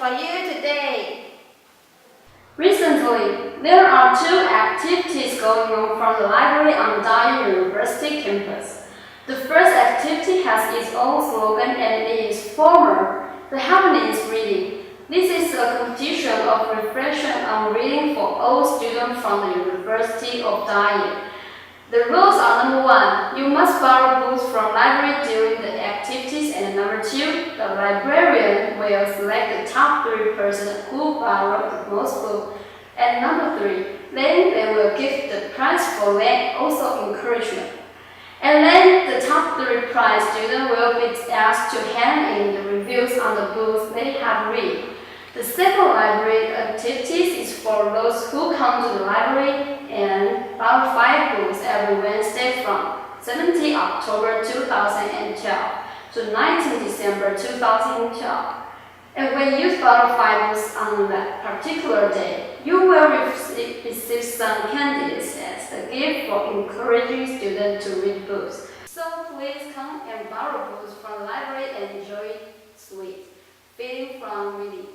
for you today. Recently, there are two activities going on from the library on Dye University campus. The first activity has its own slogan and it is formal. The happening is reading. This is a competition of reflection on reading for all students from the University of Dye. The rules are: number 1, you must borrow books from library during the activities, and number 2, the librarian will select the top 3 persons who borrow the most books, and number 3, then they will give the prize for them, also encouragement. And then the top 3 prize students will be asked to hand in the reviews on the books they have read. The second library activities is for those who come to the library and borrow 5 books every Wednesday from 17 October 2012 to 19 December 2012. And when you borrow 5 books on that particular day, you will receive some candies as a gift for encouraging students to read books. So please come and borrow books from the library and enjoy sweet feeling from reading.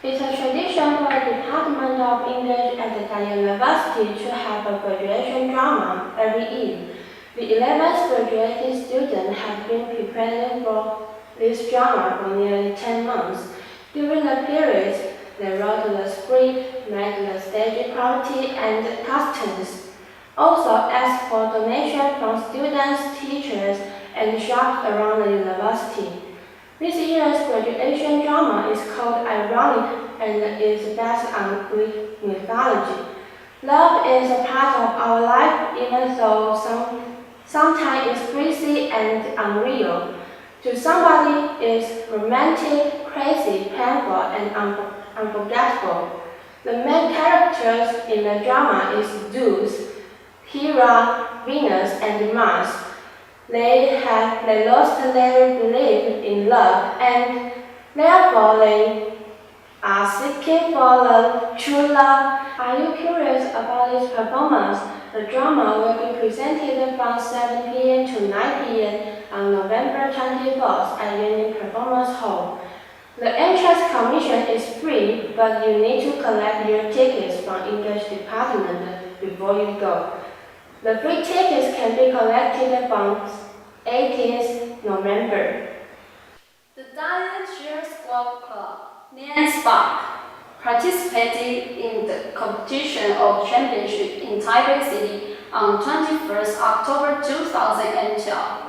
It's a tradition for the Department of English at the Dye University to have a graduation drama every year. The 11th graduating students have been preparing for this drama for nearly 10 months. During the period, they wrote the script, made the stage property and costumes. Also asked for donations from students, teachers, and shops around the university. This year's graduation drama is called Ironic and is based on Greek mythology. Love is a part of our life, even though sometimes it's crazy and unreal. To somebody, it's romantic, crazy, painful, and unforgettable. The main characters in the drama is Zeus, Hera, Venus, and Mars. They lost their belief in love, and therefore they are seeking for the true love. Are you curious about this performance? The drama will be presented from 7 p.m. to 9 p.m. on November 24th at Union Performance Hall. The entrance commission is free, but you need to collect your tickets from English department before you go. The free tickets can be collected from 18th November. The Dye Cheer Squad Club, named Spark, participated in the competition of championship in Taipei City on 21st October 2012.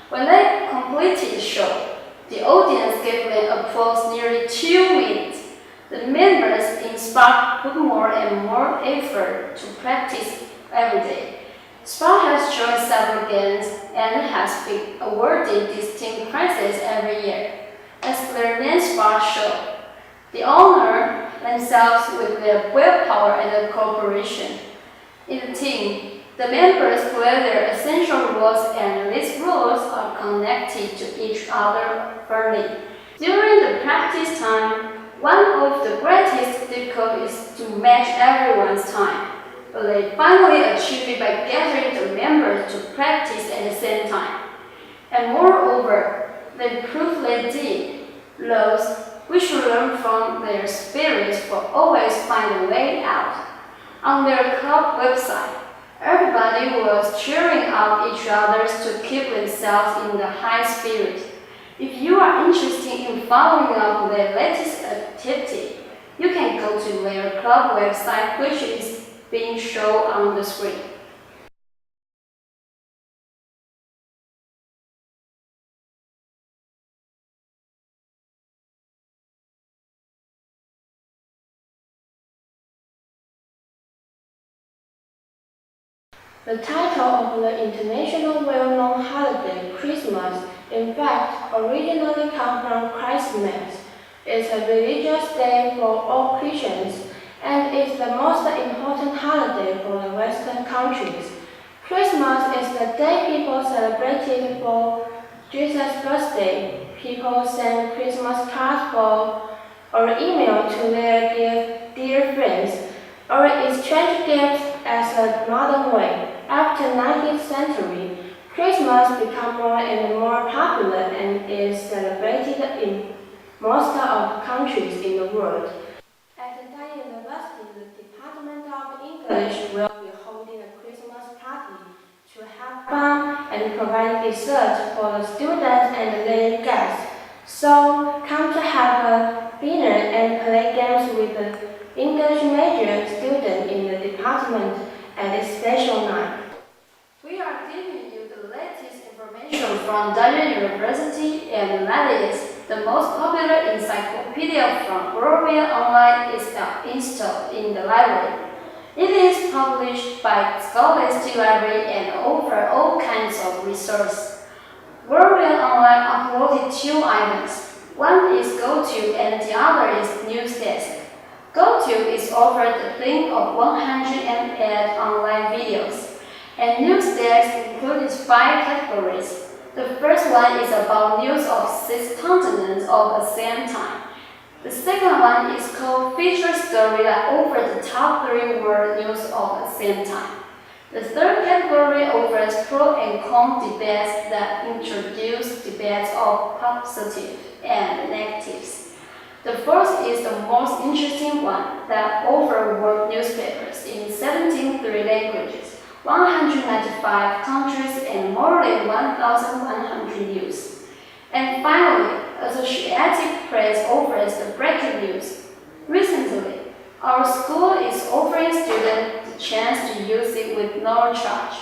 When they completed the show, the audience gave them applause nearly 2 minutes. The members in Spark put more and more effort to practice every day. Spark has joined several games and has been awarded distinct prizes every year. As their name Spark show, they honor themselves with their willpower and cooperation. In the team, the members play their essential roles, and these roles are connected to each other firmly. During the practice time, one of the greatest difficulties is to match everyone's time. But they finally achieved it by gathering the members to practice at the same time. And moreover, they proved they did. Those we should learn from their spirits will always find a way out. On their club website, everybody was cheering up each other to keep themselves in the high spirit. If you are interested in following up their latest activity, you can go to their club website, which is being shown on the screen. The title of the international well-known holiday, Christmas, in fact, originally comes from Christmas. It's a religious day for all Christians, and it's the most important holiday for the Western countries. Christmas is the day people celebrated for Jesus' birthday. People send Christmas cards or email to their dear friends, or exchange gifts as a modern way. After 19th century, Christmas became more and more popular and is celebrated in most of countries in the world. At Dalian University, the Department of English will be holding a Christmas party to have fun and provide dessert for the students and their guests. So come to have a dinner and play games with the English major students in the department at this special night. We are giving you the latest information from Dalian University, and that is the most popular encyclopedia from Gloria Online is now installed in the library. It is published by Scholastic Library and offers all kinds of resources. Gloria Online uploaded 2 items. One is GoTo and the other is Newsdesk. GoTo is offered a link of 108 online videos, and Newsdesk includes 5 categories. The first one is about news of 6 continents at the same time. The second one is called Feature Story that offers the top 3 world news at the same time. The third category offers pro and con debates that introduce debates of positive and negatives. The fourth is the most interesting one that offers world newspapers in 17 languages, 195 countries, and more than 1,100 news. And finally, Associated Press offers the breaking news. Recently, our school is offering students the chance to use it with no charge.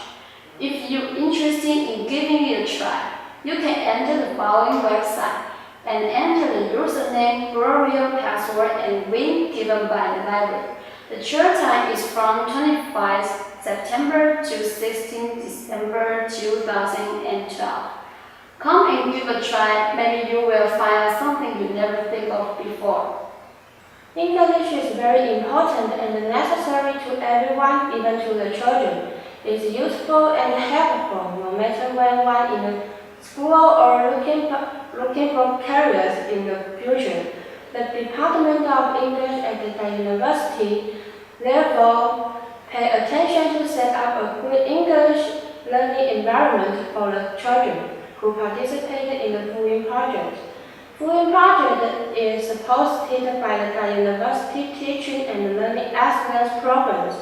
If you're interested in giving it a try, you can enter the following website and enter the username, Gloria password, and link given by the library. The trial time is from 25 September to 16 December 2012. Come and give a try, maybe you will find something you never think of before. English is very important and necessary to everyone, even to the children. It's useful and helpful no matter when one in the school or looking for careers in the future. The Department of English at the university therefore pay attention to set up a good English learning environment for the children who participated in the Fuyin project. Fuyin project is supported by the University Teaching and Learning Excellence Programs.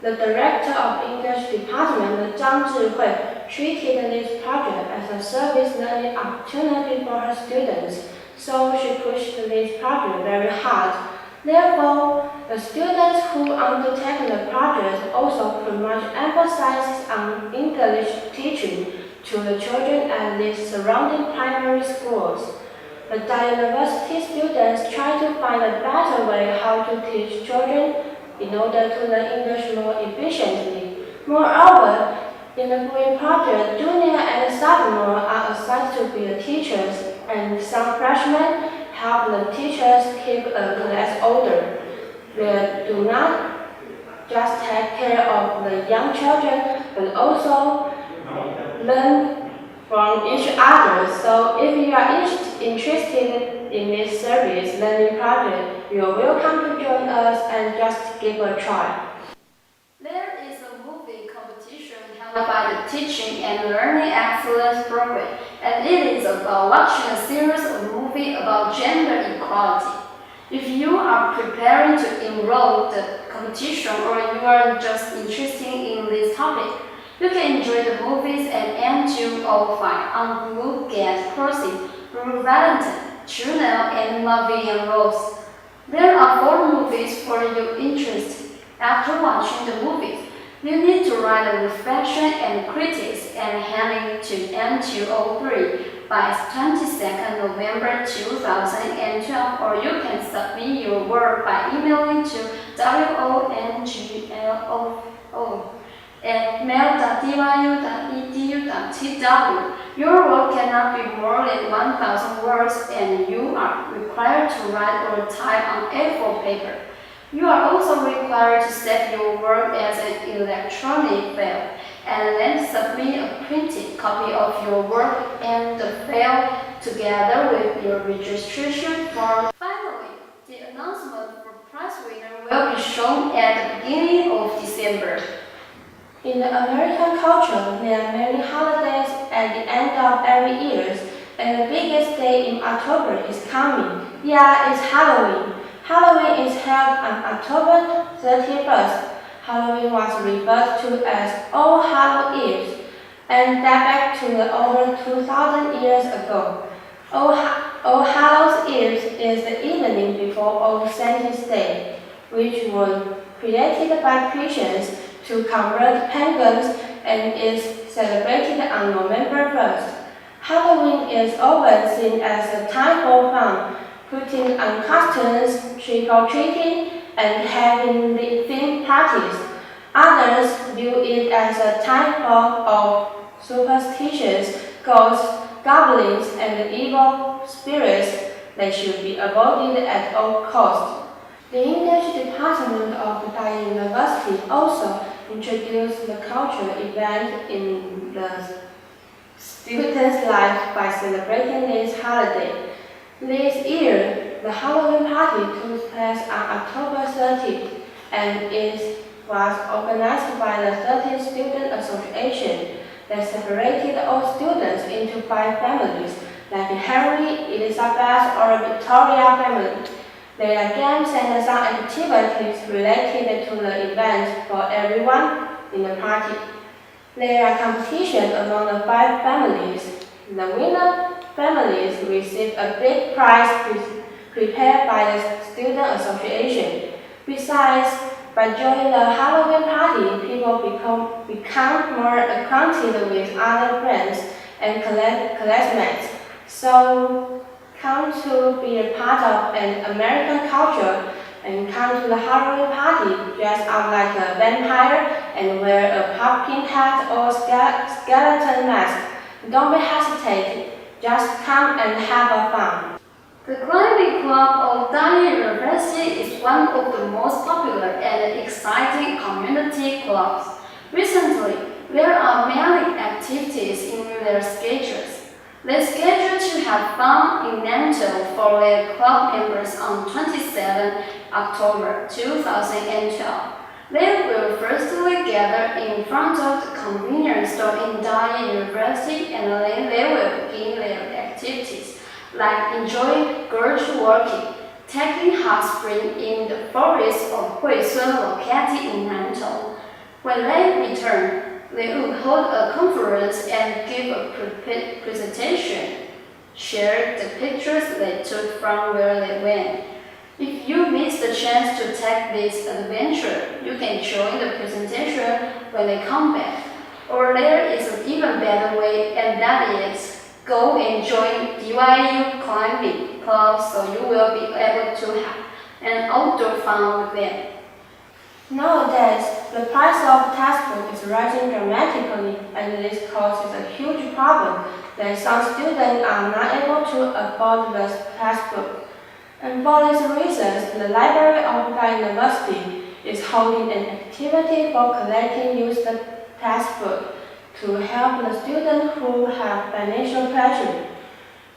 The Director of English Department, Zhang Zhihui, treated this project as a service learning opportunity for her students, so she pushed this project very hard. Therefore, the students who undertake the project also put much emphasis on English teaching to the children at the surrounding primary schools. The university students try to find a better way how to teach children in order to learn English more efficiently. Moreover, in the Fuyin project, junior and sophomore are assigned to be the teachers, and some freshmen help the teachers keep a class order. They do not just take care of the young children, but also learn from each other. So if you are interested in this service learning project, you are welcome to join us and just give a try. There is a movie competition held by the Teaching and Learning Excellence Program, and it is about watching a series of movies about gender equality. If you are preparing to enroll the competition or you are just interested in this topic, you can enjoy the movies at M205 on Blue Gate Crossing, Blue Valentine, Chunel, and Mavian Rose. There are 4 movies for your interest. After watching the movies, you need to write a reflection and critics and hand it to M203 by 22nd November 2012, or you can submit your work by emailing to wonglo@mail.dyu.edu.tw. Your work cannot be more than 1,000 words, and you are required to write or type on A4 paper. You are also required to save your work as an electronic file, and then submit a printed copy of your work and the file together with your registration form. Finally, the announcement for prize winner will be shown at the beginning of December. In the American culture, there are many holidays at the end of every year, and the biggest day in October is coming. Yeah, it's Halloween. Halloween is held on October 31st. Halloween was referred to as All Hallows Eve and that back to over 2,000 years ago. All Hallows Eve is the evening before All Saints' Day, which was created by Christians to convert pagans and is celebrated on November 1st. Halloween is often seen as a time for fun, putting on costumes, trick-or-treating, and having themed parties. Others view it as a time of superstitions, ghosts, goblins, and evil spirits that should be avoided at all costs. The English department of Daya University also introduced the cultural event in the students' life by celebrating this holiday. This year, the Halloween party took place on October 30th and it was organized by the 13th Student Association that separated all students into 5 families, like the Henry, Elizabeth, or Victoria family. There are games and some activities related to the event for everyone in the party. There are competitions among the 5 families. The winner families receive a big prize prepared by the Student Association. Besides, by joining the Halloween party, people become more acquainted with other friends and classmates. So, come to be a part of an American culture and come to the Halloween party dressed up like a vampire and wear a pumpkin hat or skeleton mask. Don't be hesitant, just come and have a fun. The Climbing Club of Daya University is one of the most popular and exciting community clubs. Recently, there are many activities in their schedules. They schedule to have fun in Nantou for their club members on 27 October 2012. They will firstly gather in front of the convenience store in Daya University and then they will begin their activities, like enjoying gorge walking, taking hot spring in the forest of Huisun located in Nantou. When they return, they will hold a conference and give a presentation, share the pictures they took from where they went. If you miss the chance to take this adventure, you can join the presentation when they come back. Or there is an even better way, and that is go and join DYU Climbing Club so you will be able to have an outdoor fun with them. Nowadays, the price of textbook is rising dramatically, and this causes a huge problem that some students are not able to afford the textbook. And for these reasons, the Library of the University is holding an activity for collecting used textbooks to help the students who have financial pressure.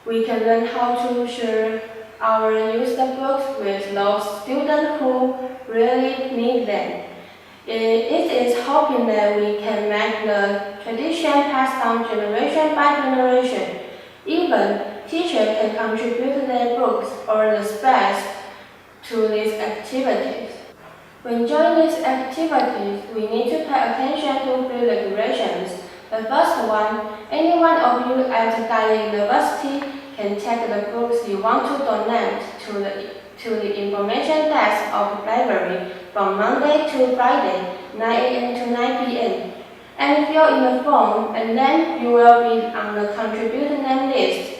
We can learn how to share our used books with those students who really need them. It is hoping that we can make the tradition passed down generation by generation. Even teachers can contribute their books or the space to these activities. When joining these activities, we need to pay attention to 3 regulations. The first one, any one of you at Daya University can take the books you want to donate to the information desk of the library from Monday to Friday, 9 a.m. to 9 p.m. and fill in the form, and then you will be on the contributor name list.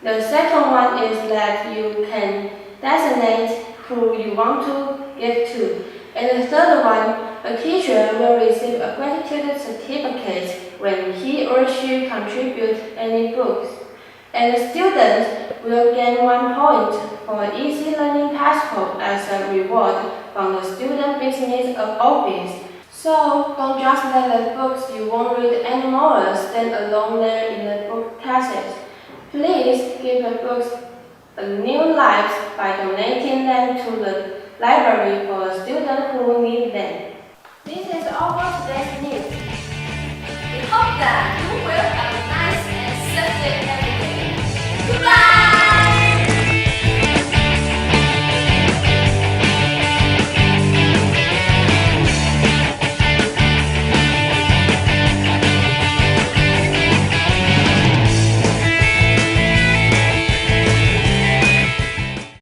The second one is that you can designate who you want to give to. And the third one, a teacher will receive a gratitude certificate when he or she contributes any books. And the students will gain 1 point for an easy learning passport as a reward from the student business office. So don't just let the books you won't read anymore stand alone there in the book cases. Please give the books a new life by donating them to the library for the students who need them. This is all for today's news.